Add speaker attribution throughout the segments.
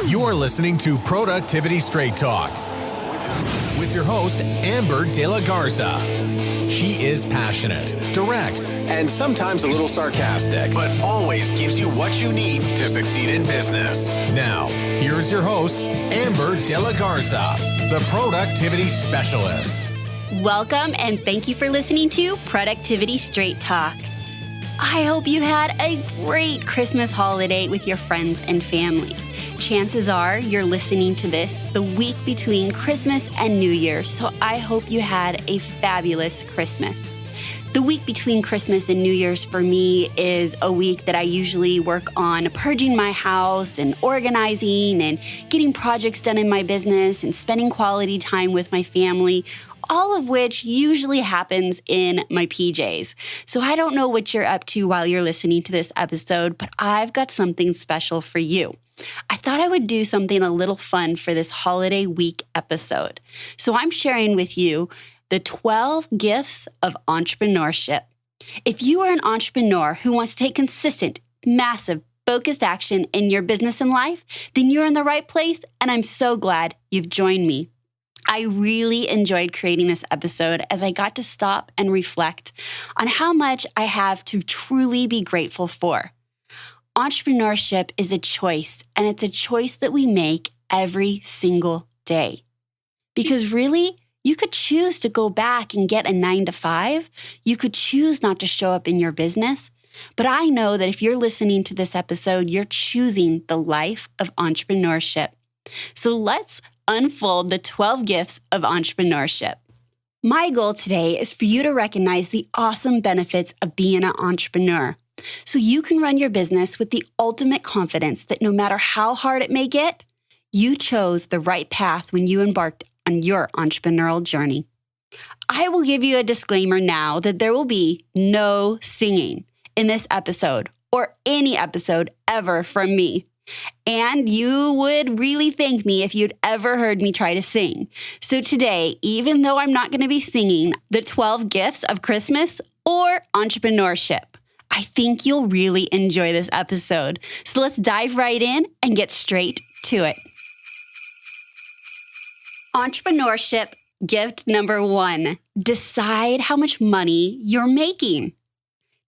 Speaker 1: You're listening to Productivity Straight Talk with your host, Amber De La Garza. She is passionate, direct, and sometimes a little sarcastic, but always gives you what you need to succeed in business. Now, here's your host, Amber De La Garza, the Productivity Specialist.
Speaker 2: Welcome, and thank you for listening to Productivity Straight Talk. I hope you had a great Christmas holiday with your friends and family. Chances are you're listening to this the week between Christmas and New Year's, so I hope you had a fabulous Christmas. The week between Christmas and New Year's for me is a week that I usually work on purging my house and organizing and getting projects done in my business and spending quality time with my family, all of which usually happens in my PJs. So I don't know what you're up to while you're listening to this episode, but I've got something special for you. I thought I would do something a little fun for this holiday week episode. So I'm sharing with you the 12 gifts of entrepreneurship. If you are an entrepreneur who wants to take consistent, massive, focused action in your business and life, then you're in the right place, and I'm so glad you've joined me. I really enjoyed creating this episode as I got to stop and reflect on how much I have to truly be grateful for. Entrepreneurship is a choice, and it's a choice that we make every single day. Because really, you could choose to go back and get a 9-to-5. You could choose not to show up in your business. But I know that if you're listening to this episode, you're choosing the life of entrepreneurship. So let's unfold the 12 gifts of entrepreneurship. My goal today is for you to recognize the awesome benefits of being an entrepreneur, so you can run your business with the ultimate confidence that no matter how hard it may get, you chose the right path when you embarked on your entrepreneurial journey. I will give you a disclaimer now that there will be no singing in this episode or any episode ever from me. And you would really thank me if you'd ever heard me try to sing. So today, even though I'm not going to be singing the 12 gifts of Christmas or entrepreneurship, I think you'll really enjoy this episode. So let's dive right in and get straight to it. Entrepreneurship gift number 1, decide how much money you're making.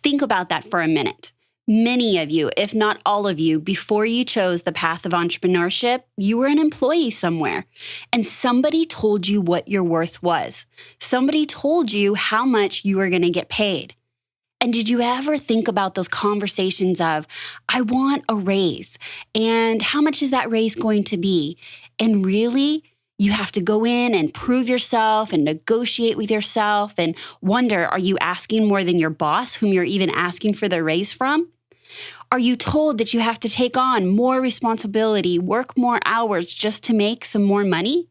Speaker 2: Think about that for a minute. Many of you, if not all of you, before you chose the path of entrepreneurship, you were an employee somewhere, and somebody told you what your worth was. Somebody told you how much you were going to get paid. And did you ever think about those conversations of, I want a raise, and how much is that raise going to be? And really, you have to go in and prove yourself and negotiate with yourself and wonder, are you asking more than your boss, whom you're even asking for the raise from? Are you told that you have to take on more responsibility, work more hours just to make some more money?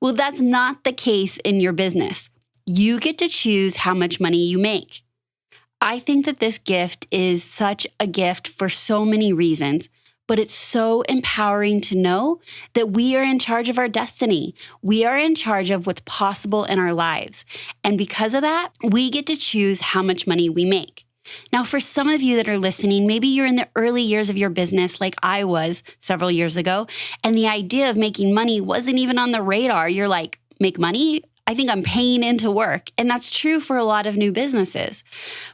Speaker 2: Well, that's not the case in your business. You get to choose how much money you make. I think that this gift is such a gift for so many reasons, but it's so empowering to know that we are in charge of our destiny. We are in charge of what's possible in our lives. And because of that, we get to choose how much money we make. Now, for some of you that are listening, maybe you're in the early years of your business like I was several years ago, and the idea of making money wasn't even on the radar. You're like, make money? I think I'm paying into work. And that's true for a lot of new businesses.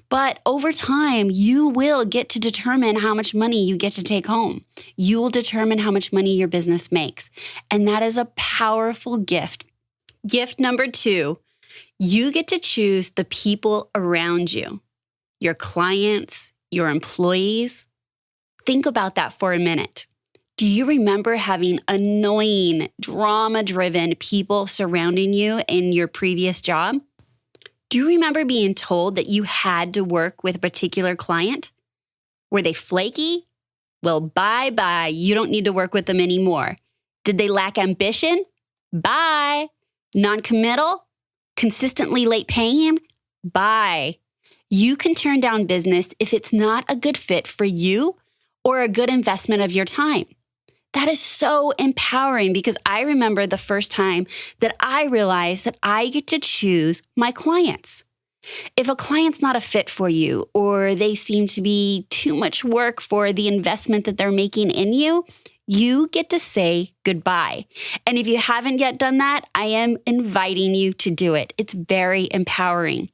Speaker 2: But over time, you will get to determine how much money you get to take home. You will determine how much money your business makes. And that is a powerful gift. Gift number 2, you get to choose the people around you, your clients, your employees. Think about that for a minute. Do you remember having annoying, drama-driven people surrounding you in your previous job? Do you remember being told that you had to work with a particular client? Were they flaky? Well, bye-bye. You don't need to work with them anymore. Did they lack ambition? Bye. Non-committal? Consistently late paying? Bye. You can turn down business if it's not a good fit for you or a good investment of your time. That is so empowering because I remember the first time that I realized that I get to choose my clients. If a client's not a fit for you or they seem to be too much work for the investment that they're making in you, You get to say goodbye. And if you haven't yet done that, I am inviting you to do it. It's very empowering.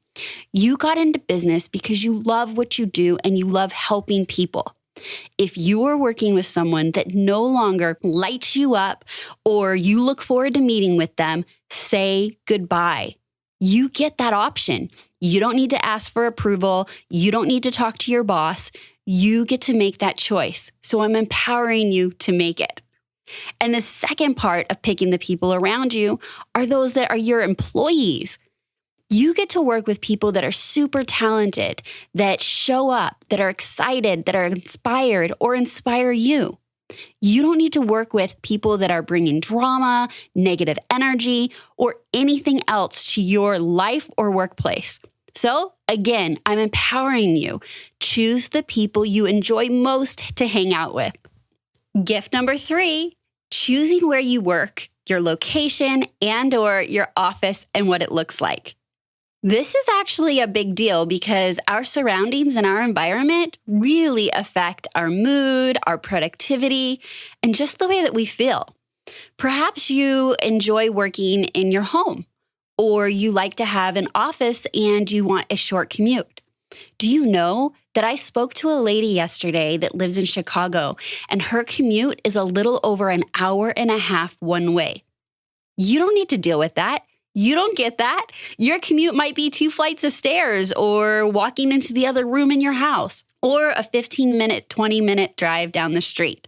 Speaker 2: You got into business because you love what you do and you love helping people. If you are working with someone that no longer lights you up or you look forward to meeting with them, say goodbye. You get that option. You don't need to ask for approval. You don't need to talk to your boss. You get to make that choice. So I'm empowering you to make it. And the second part of picking the people around you are those that are your employees. You get to work with people that are super talented, that show up, that are excited, that are inspired or inspire you. You don't need to work with people that are bringing drama, negative energy, or anything else to your life or workplace. So again, I'm empowering you. Choose the people you enjoy most to hang out with. Gift number 3, choosing where you work, your location and/or your office and what it looks like. This is actually a big deal because our surroundings and our environment really affect our mood, our productivity, and just the way that we feel. Perhaps you enjoy working in your home, or you like to have an office and you want a short commute. Do you know that I spoke to a lady yesterday that lives in Chicago, and her commute is a little over an hour and a half one way? You don't need to deal with that. You don't get that. Your commute might be 2 flights of stairs or walking into the other room in your house or a 15-minute, 20-minute drive down the street.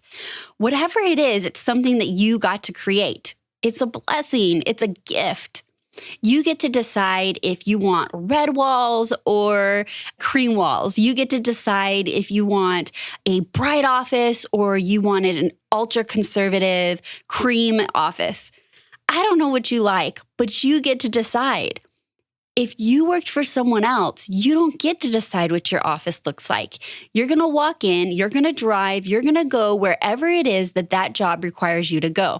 Speaker 2: Whatever it is, it's something that you got to create. It's a blessing. It's a gift. You get to decide if you want red walls or cream walls. You get to decide if you want a bright office or you wanted an ultra-conservative cream office. I don't know what you like, but you get to decide. If you worked for someone else, you don't get to decide what your office looks like. You're going to walk in, you're going to drive, you're going to go wherever it is that job requires you to go.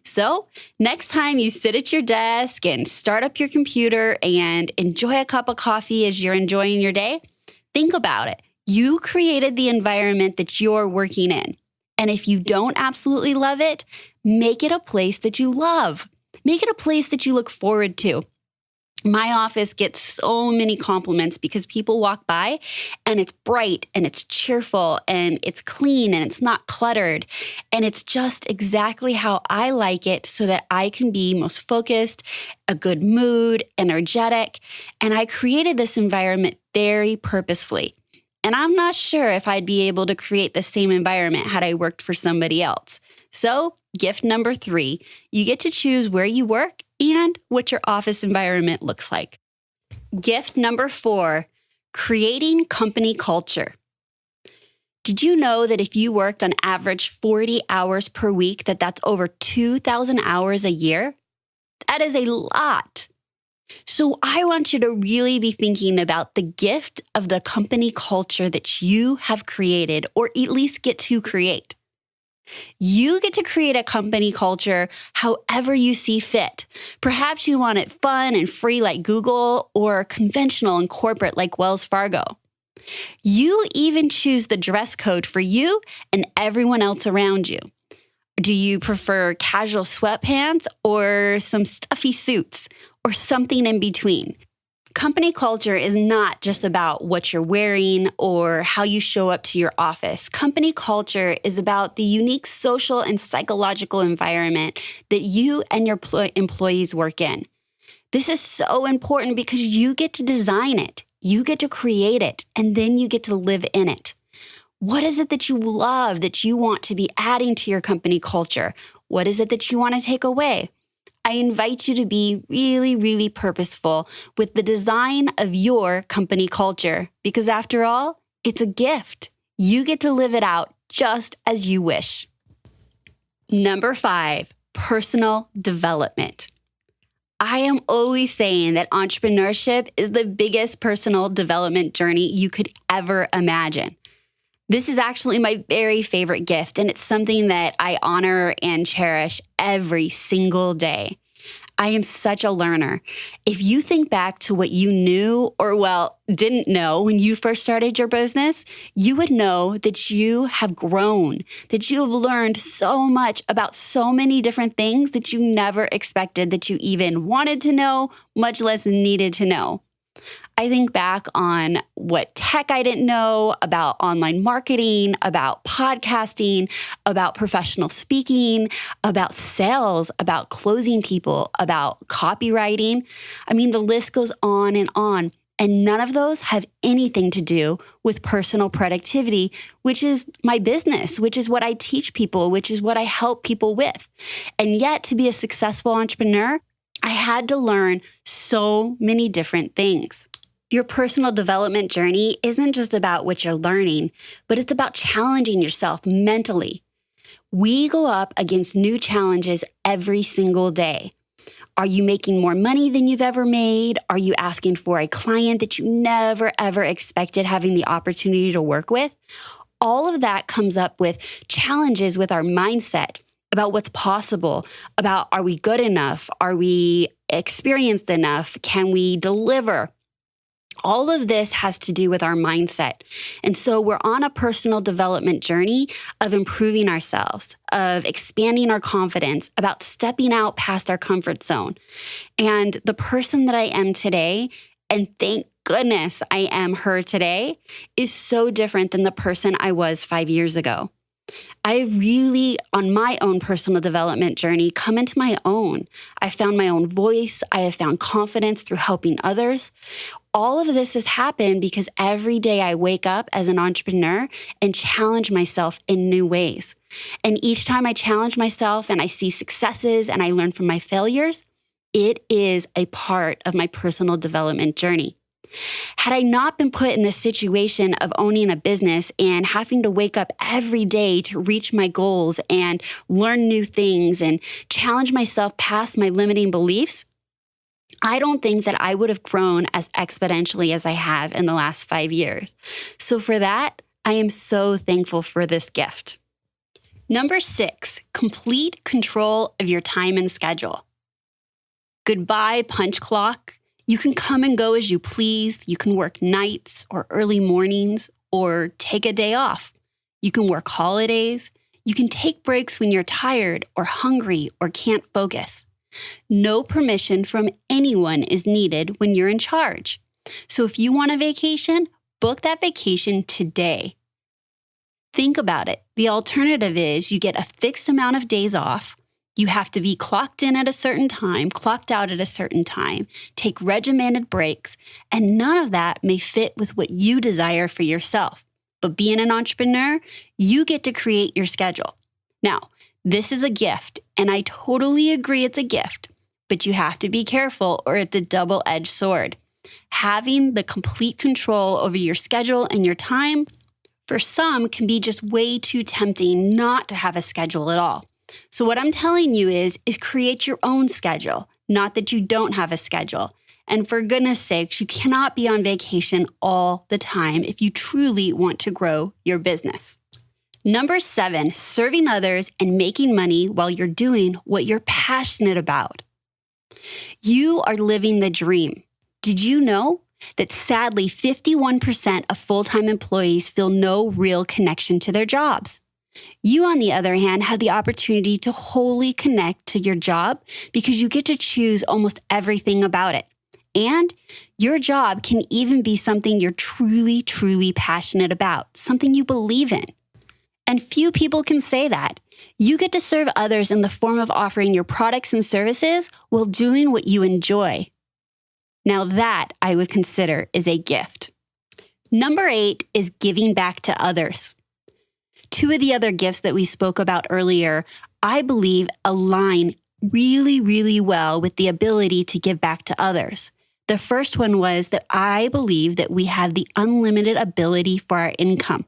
Speaker 2: So next time you sit at your desk and start up your computer and enjoy a cup of coffee as you're enjoying your day, think about it. You created the environment that you're working in. And if you don't absolutely love it, make it a place that you love. Make it a place that you look forward to. My office gets so many compliments because people walk by and it's bright and it's cheerful and it's clean and it's not cluttered. And it's just exactly how I like it so that I can be most focused, a good mood, energetic. And I created this environment very purposefully. And I'm not sure if I'd be able to create the same environment had I worked for somebody else. So, gift number 3, you get to choose where you work and what your office environment looks like. Gift number 4, creating company culture. Did you know that if you worked on average 40 hours per week, that's over 2,000 hours a year? That is a lot. So I want you to really be thinking about the gift of the company culture that you have created, or at least get to create. You get to create a company culture however you see fit. Perhaps you want it fun and free like Google, or conventional and corporate like Wells Fargo. You even choose the dress code for you and everyone else around you. Do you prefer casual sweatpants or some stuffy suits or something in between? Company culture is not just about what you're wearing or how you show up to your office. Company culture is about the unique social and psychological environment that you and your employees work in. This is so important because you get to design it, you get to create it, and then you get to live in it. What is it that you love that you want to be adding to your company culture? What is it that you want to take away? I invite you to be really, really purposeful with the design of your company culture, because after all, it's a gift. You get to live it out just as you wish. Number 5, personal development. I am always saying that entrepreneurship is the biggest personal development journey you could ever imagine. This is actually my very favorite gift, and it's something that I honor and cherish every single day. I am such a learner. If you think back to what you knew or, didn't know when you first started your business, you would know that you have grown, that you have learned so much about so many different things that you never expected that you even wanted to know, much less needed to know. I think back on what tech I didn't know about online marketing, about podcasting, about professional speaking, about sales, about closing people, about copywriting. I mean, the list goes on. And none of those have anything to do with personal productivity, which is my business, which is what I teach people, which is what I help people with. And yet, to be a successful entrepreneur, I had to learn so many different things. Your personal development journey isn't just about what you're learning, but it's about challenging yourself mentally. We go up against new challenges every single day. Are you making more money than you've ever made? Are you asking for a client that you never, ever expected having the opportunity to work with? All of that comes up with challenges with our mindset about what's possible, about are we good enough? Are we experienced enough? Can we deliver? All of this has to do with our mindset. And so we're on a personal development journey of improving ourselves, of expanding our confidence, about stepping out past our comfort zone. And the person that I am today, and thank goodness I am her today, is so different than the person I was 5 years ago. I really, on my own personal development journey, come into my own. I found my own voice. I have found confidence through helping others. All of this has happened because every day I wake up as an entrepreneur and challenge myself in new ways. And each time I challenge myself and I see successes and I learn from my failures, it is a part of my personal development journey. Had I not been put in the situation of owning a business and having to wake up every day to reach my goals and learn new things and challenge myself past my limiting beliefs, I don't think that I would have grown as exponentially as I have in the last 5 years. So for that, I am so thankful for this gift. Number 6, complete control of your time and schedule. Goodbye, punch clock. You can come and go as you please. You can work nights or early mornings or take a day off. You can work holidays. You can take breaks when you're tired or hungry or can't focus. No permission from anyone is needed when you're in charge. So if you want a vacation, book that vacation today. Think about it. The alternative is you get a fixed amount of days off. You have to be clocked in at a certain time, clocked out at a certain time, take regimented breaks, and none of that may fit with what you desire for yourself. But being an entrepreneur, you get to create your schedule. Now, this is a gift, and I totally agree it's a gift, but you have to be careful or it's a double-edged sword. Having the complete control over your schedule and your time, for some, can be just way too tempting not to have a schedule at all. So what I'm telling you is create your own schedule, not that you don't have a schedule. And for goodness sakes, you cannot be on vacation all the time if you truly want to grow your business. Number 7, serving others and making money while you're doing what you're passionate about. You are living the dream. Did you know that sadly 51% of full-time employees feel no real connection to their jobs? You, on the other hand, have the opportunity to wholly connect to your job because you get to choose almost everything about it. And your job can even be something you're truly, truly passionate about, something you believe in. And few people can say that. You get to serve others in the form of offering your products and services while doing what you enjoy. Now that I would consider is a gift. Number 8 is giving back to others. 2 of the other gifts that we spoke about earlier, I believe align really, really well with the ability to give back to others. The first one was that I believe that we have the unlimited ability for our income.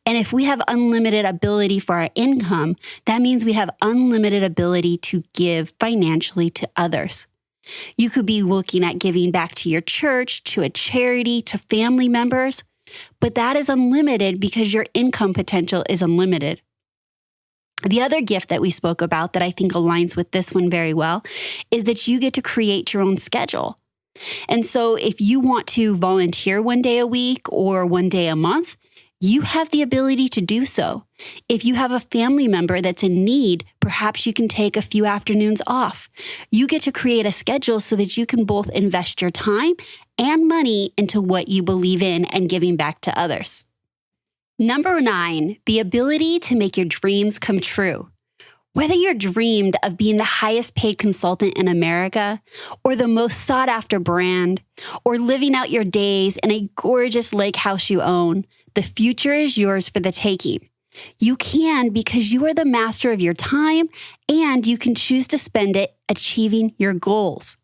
Speaker 2: And if we have unlimited ability for our income, that means we have unlimited ability to give financially to others. You could be looking at giving back to your church, to a charity, to family members, but that is unlimited because your income potential is unlimited. The other gift that we spoke about that I think aligns with this one very well is that you get to create your own schedule. And so if you want to volunteer one day a week or one day a month, you have the ability to do so. If you have a family member that's in need, perhaps you can take a few afternoons off. You get to create a schedule so that you can both invest your time and money into what you believe in and giving back to others. Number 9, the ability to make your dreams come true. Whether you're dreamed of being the highest paid consultant in America, or the most sought after brand, or living out your days in a gorgeous lake house you own, the future is yours for the taking. You can because you are the master of your time and you can choose to spend it achieving your goals.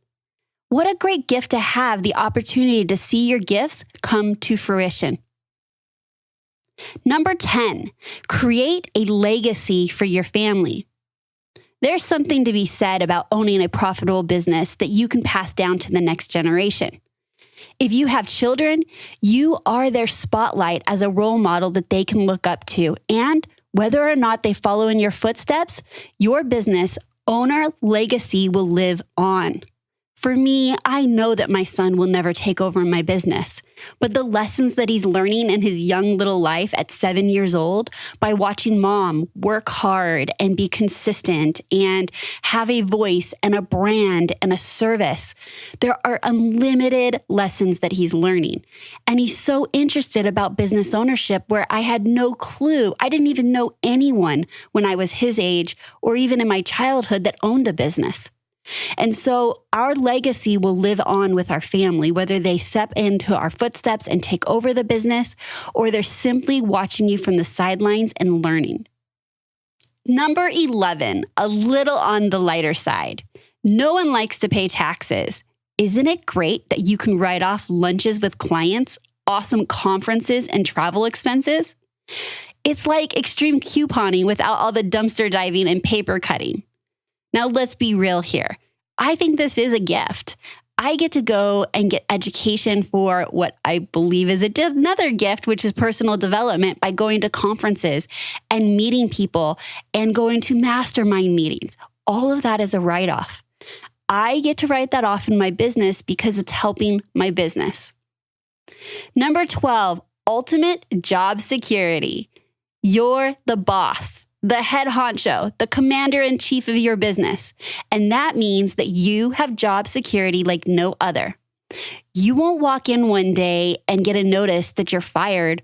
Speaker 2: What a great gift to have the opportunity to see your gifts come to fruition. Number 10, create a legacy for your family. There's something to be said about owning a profitable business that you can pass down to the next generation. If you have children, you are their spotlight as a role model that they can look up to. And whether or not they follow in your footsteps, your business owner legacy will live on. For me, I know that my son will never take over my business, but the lessons that he's learning in his young little life at 7 years old by watching mom work hard and be consistent and have a voice and a brand and a service, there are unlimited lessons that he's learning. And he's so interested about business ownership where I had no clue. I didn't even know anyone when I was his age or even in my childhood that owned a business. And so our legacy will live on with our family, whether they step into our footsteps and take over the business, or they're simply watching you from the sidelines and learning. Number 11, a little on the lighter side. No one likes to pay taxes. Isn't it great that you can write off lunches with clients, awesome conferences, and travel expenses? It's like extreme couponing without all the dumpster diving and paper cutting. Now, let's be real here. I think this is a gift. I get to go and get education for what I believe is another gift, which is personal development by going to conferences and meeting people and going to mastermind meetings. All of that is a write-off. I get to write that off in my business because it's helping my business. Number 12, ultimate job security. You're the boss, the head honcho, the commander-in-chief of your business. And that means that you have job security like no other. You won't walk in one day and get a notice that you're fired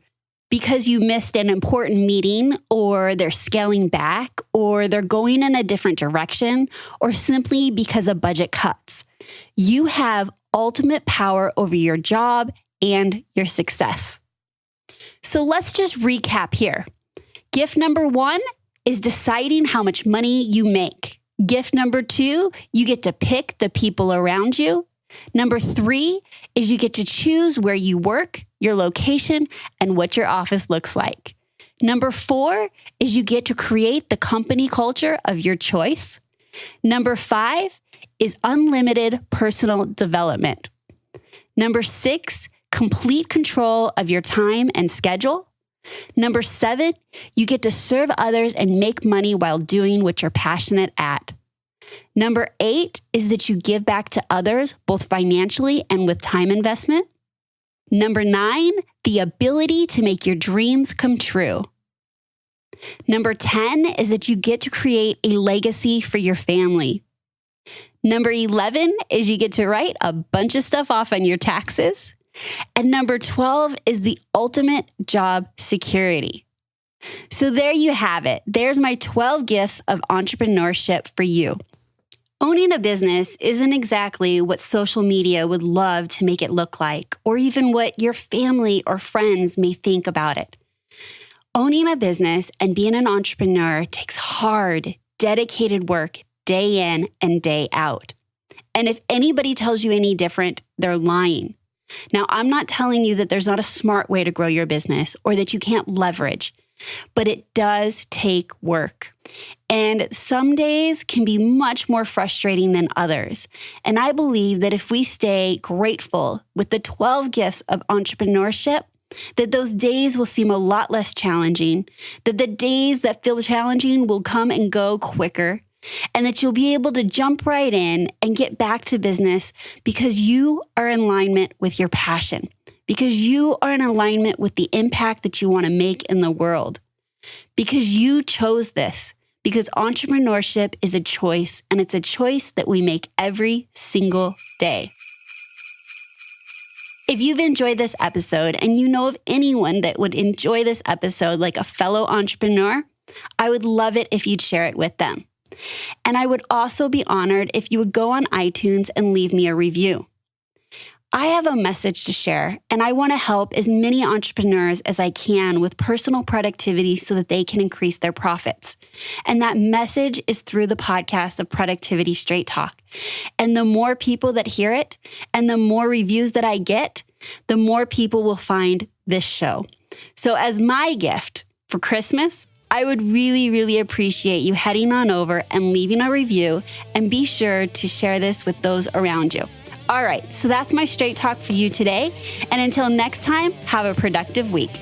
Speaker 2: because you missed an important meeting, or they're scaling back, or they're going in a different direction, or simply because of budget cuts. You have ultimate power over your job and your success. So let's just recap here. Gift number 1 is deciding how much money you make. Gift number 2, you get to pick the people around you. Number 3 is you get to choose where you work, your location, and what your office looks like. Number 4 is you get to create the company culture of your choice. Number 5 is unlimited personal development. Number 6, complete control of your time and schedule. Number 7, you get to serve others and make money while doing what you're passionate at. Number 8 is that you give back to others, both financially and with time investment. Number 9, the ability to make your dreams come true. Number 10 is that you get to create a legacy for your family. Number 11 is you get to write a bunch of stuff off on your taxes. And number 12 is the ultimate job security. So there you have it. There's my 12 gifts of entrepreneurship for you. Owning a business isn't exactly what social media would love to make it look like, or even what your family or friends may think about it. Owning a business and being an entrepreneur takes hard, dedicated work day in and day out. And if anybody tells you any different, they're lying. Now, I'm not telling you that there's not a smart way to grow your business or that you can't leverage, but it does take work. And some days can be much more frustrating than others. And I believe that if we stay grateful with the 12 gifts of entrepreneurship, that those days will seem a lot less challenging, that the days that feel challenging will come and go quicker, and that you'll be able to jump right in and get back to business because you are in alignment with your passion, because you are in alignment with the impact that you want to make in the world, because you chose this, because entrepreneurship is a choice, and it's a choice that we make every single day. If you've enjoyed this episode and you know of anyone that would enjoy this episode like a fellow entrepreneur, I would love it if you'd share it with them. And I would also be honored if you would go on iTunes and leave me a review. I have a message to share, and I want to help as many entrepreneurs as I can with personal productivity so that they can increase their profits. And that message is through the podcast of Productivity Straight Talk. And the more people that hear it and the more reviews that I get, the more people will find this show. So as my gift for Christmas, I would really, really appreciate you heading on over and leaving a review, and be sure to share this with those around you. All right, so that's my straight talk for you today. And until next time, have a productive week.